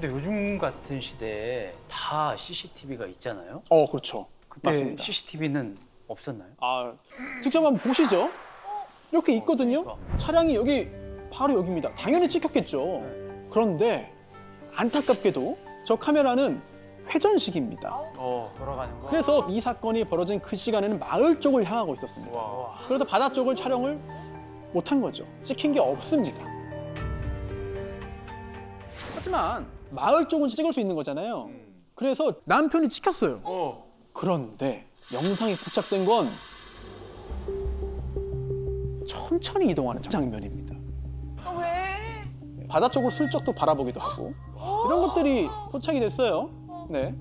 근데 요즘 같은 시대에 다 CCTV가 있잖아요. 그렇죠. 그때 맞습니다. CCTV는 없었나요? 직접 한번 보시죠. 이렇게 있거든요. 그러니까. 차량이 여기 바로 여기입니다. 당연히 찍혔겠죠. 그런데 안타깝게도 저 카메라는 회전식입니다. 돌아가는 거. 그래서 이 사건이 벌어진 그 시간에는 마을 쪽을 향하고 있었습니다. 그래서 바다 쪽을 촬영을 못한 거죠. 찍힌 게 없습니다. 하지만 마을 쪽은 찍을 수 있는 거잖아요. 그래서 남편이 찍혔어요. 그런데 영상이 포착된 건 천천히 이동하는 장면입니다. 왜? 바다 쪽을 슬쩍 또 바라보기도 하고 이런 것들이 포착이 됐어요. 네.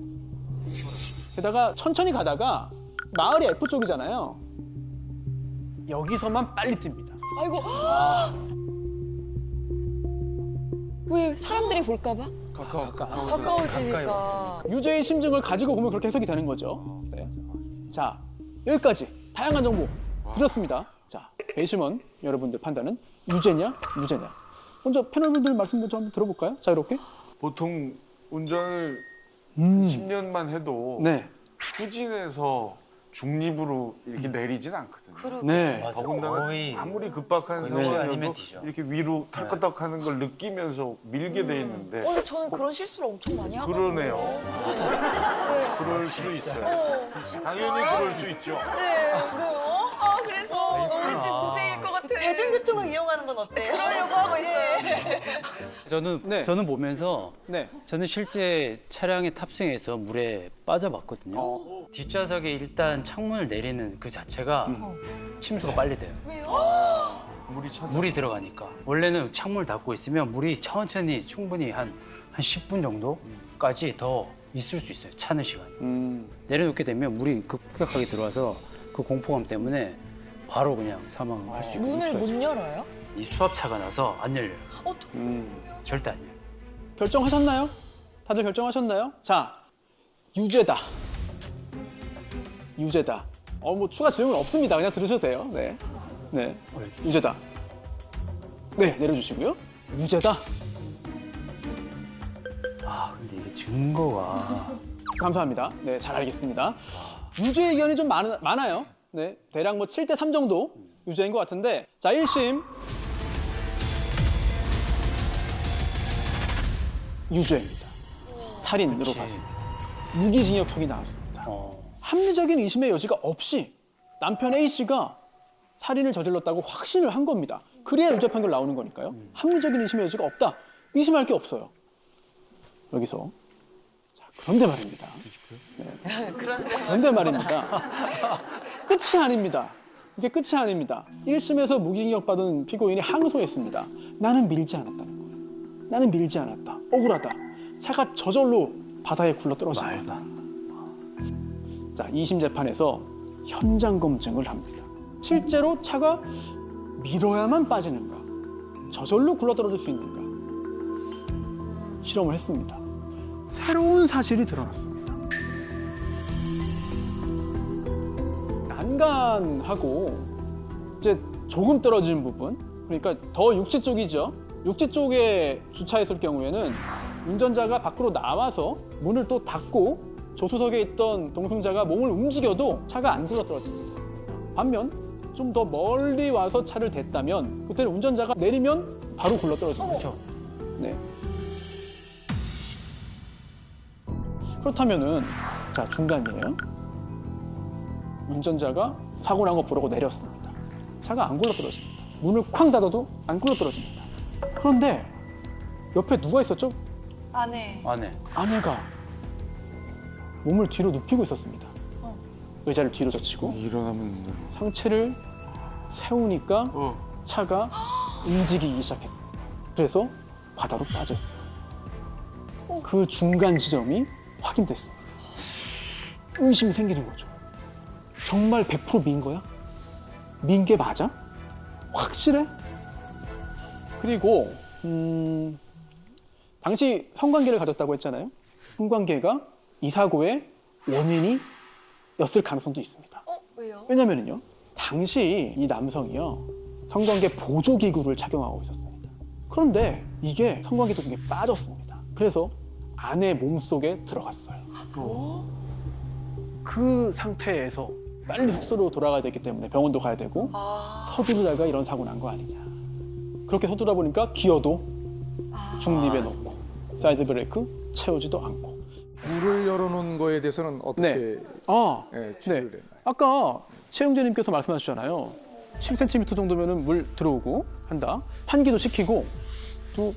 게다가 천천히 가다가 마을이 F 쪽이잖아요. 여기서만 빨리 뜁니다. 아이고. 왜 사람들이 볼까봐? 가까워지니까. 유죄의 심증을 가지고 보면 그렇게 해석이 되는 거죠. 네. 자, 여기까지 다양한 정보 드렸습니다. 자, 배심원 여러분들 판단은 유죄냐, 무죄냐. 먼저 패널분들 말씀 먼저 한번 들어볼까요? 자유롭게. 보통 운전을 10년만 해도 네. 후진해서 중립으로 이렇게 내리진 않거든요. 네. 맞아. 더군다나 거의 아무리 급박한 거의 아니면 상황이어도 뒤져. 이렇게 위로 탈거덕하는 걸 느끼면서 밀게 돼 있는데 근데 저는 그런 실수를 엄청 많이 하거든요. 그러네요. 그럴 수 있어요. 당연히 그럴 수 있죠. 네. 그래요? 그래서 너무 왠지 문제일 것 같아. 대중교통을 이용하는 건 어때요? 그러려고 하고 있어요. 네. 저는 보면서 네. 저는 실제 차량에 탑승해서 물에 빠져봤거든요. 뒷좌석에 일단 창문을 내리는 그 자체가 침수가 빨리 돼요. 물이 들어가니까. 원래는 창문을 닫고 있으면 물이 천천히 충분히 한 10분 정도까지 더 있을 수 있어요. 차는 시간이. 내려놓게 되면 물이 급격하게 들어와서 그 공포감 때문에 바로 그냥 사망할 수 있고. 문을 못 열어요? 이 수압차가 나서 안 열려요. 절대 안 열려요. 결정하셨나요? 다들 결정하셨나요? 자, 유죄다. 유죄다. 뭐 추가 질문 없습니다. 그냥 들으셔도 돼요. 네. 네. 유죄다. 네, 내려주시고요. 유죄다. 근데 이게 증거가 감사합니다. 네, 잘 알겠습니다. 유죄 의견이 좀 많아요. 네, 대략 뭐 7대 3 정도 유죄인 것 같은데, 자, 1심 유죄입니다. 살인으로 그치. 봤습니다. 무기징역형이 나왔습니다. 합리적인 의심의 여지가 없이 남편 A씨가 살인을 저질렀다고 확신을 한 겁니다. 그래야 유죄 판결 나오는 거니까요. 합리적인 의심의 여지가 없다. 의심할 게 없어요. 여기서. 자, 그런데 말입니다. 네. 그런데 말입니다. 끝이 아닙니다. 이게 끝이 아닙니다. 1심에서 무기징역 받은 피고인이 항소했습니다. 나는 밀지 않았다는 거예요. 나는 밀지 않았다. 억울하다. 차가 저절로 바다에 굴러 떨어진 거다. 자, 2심 재판에서 현장 검증을 합니다. 실제로 차가 밀어야만 빠지는가? 저절로 굴러 떨어질 수 있는가? 실험을 했습니다. 새로운 사실이 드러났습니다. 난간하고 이제 조금 떨어진 부분, 그러니까 더 육지 쪽이죠. 육지 쪽에 주차했을 경우에는 운전자가 밖으로 나와서 문을 또 닫고 조수석에 있던 동승자가 몸을 움직여도 차가 안 굴러 떨어집니다. 반면 좀 더 멀리 와서 차를 댔다면 그때는 운전자가 내리면 바로 굴러 떨어집니다. 그렇죠. 네. 그렇다면은 자, 중간이에요. 운전자가 사고 난 거 보려고 내렸습니다. 차가 안 굴러 떨어집니다. 문을 쾅 닫아도 안 굴러 떨어집니다. 그런데 옆에 누가 있었죠? 아내. 아내가 몸을 뒤로 눕히고 있었습니다. 의자를 뒤로 젖히고 일어나면 상체를 세우니까 차가 움직이기 시작했습니다. 그래서 바다로 빠졌어요. 그 중간 지점이 확인됐습니다. 의심이 생기는 거죠. 정말 100% 민 거야? 민 게 맞아? 확실해? 그리고 당시 성관계를 가졌다고 했잖아요. 성관계가 이 사고의 원인이 였을 가능성도 있습니다. 왜요? 왜냐면요, 당시 이 남성이요, 성관계 보조기구를 착용하고 있었습니다. 그런데 이게 성관계 도중에 빠졌습니다. 그래서 아내 몸속에 들어갔어요. 그 상태에서 빨리 숙소로 돌아가야 되기 때문에 병원도 가야 되고 서두르다가 이런 사고 난 거 아니냐. 그렇게 서두르다 보니까 기어도 중립에 놓고 사이드 브레이크 채우지도 않고. 문을 열어놓은 거에 대해서는 어떻게 추리를 했나요? 아까 최영재님께서 말씀하셨잖아요. 7cm 정도면 물 들어오고 한다. 환기도 시키고 또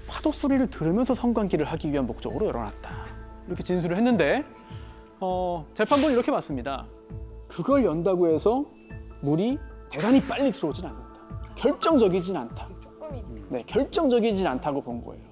파도 소리를 들으면서 성관계를 하기 위한 목적으로 열어놨다. 이렇게 진술을 했는데 재판부는 이렇게 봤습니다. 그걸 연다고 해서 물이 대단히 빨리 들어오진 않는다. 결정적이진 않다. 조금이. 네, 결정적이진 않다고 본 거예요.